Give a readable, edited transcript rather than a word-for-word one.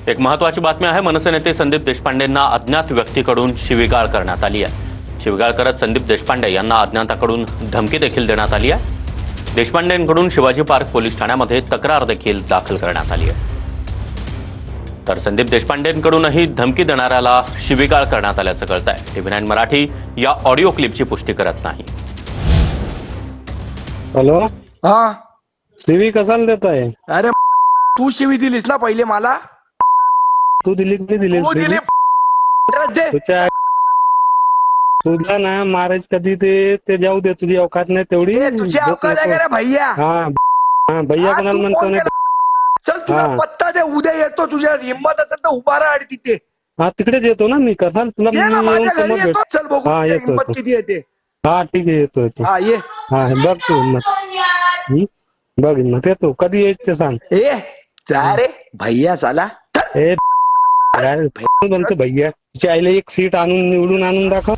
एक महत्त्वाची बातमी आहे। मनसे नेते संदीप देशपांडेंना अज्ञात व्यक्तीकडून शिवीगाळ करण्यात आली आहे। शिवीगाळ करत संदीप देशपांडे यांना अज्ञाताकडून धमकी देखील देण्यात आली आहे। देशपांडेंकडून शिवाजी पार्क पोलीस ठाण्यामध्ये तक्रार देखील दाखल करण्यात आली आहे। तर संदीप देशपांडेंकडूनही धमकी देणाऱ्याला शिवीगाळ करण्यात आल्याचं कळतंय। TV9 मराठी या ऑडिओ क्लिपची पुष्टी करत नाही। हॅलो, हा शिवी कशाला देत आहे? अरे तू शिवी दिलीस ना पहिले मला, तू दिली की दिलीस? तू दिली दे. तुझ्या तुला ना महाराज कधी ते जाऊ दे, तुझी अवकात नाही तेवढी। ए, तुझी अवकात आहे का रे भैया? हा भैया हा, कोणाला तू म्हणतो फोन ना? केला? चल तुला हा. पत्ता दे, उद्या येतो। तुझ्या हिंमत असेल तर उभा राहा आणि तिथे हा तिकडेच येतो ना मी। कसा तुला ये ना, मी माझ्या येऊन घरी समोर येतो। भेट। चल बघू हा, तुझ्या येतो, हिंमत येतो। किती येते। हा ठीक आहे, येतो। हा ये। हा बघ तू हिंमत, बघ हिंमत येतो। कधी यायचं ते सांग। ए जा रे भैया चला। ए काय म्हणतो भैया? तिच्या आईला एक सीट आणून निवडून आणून दाखव।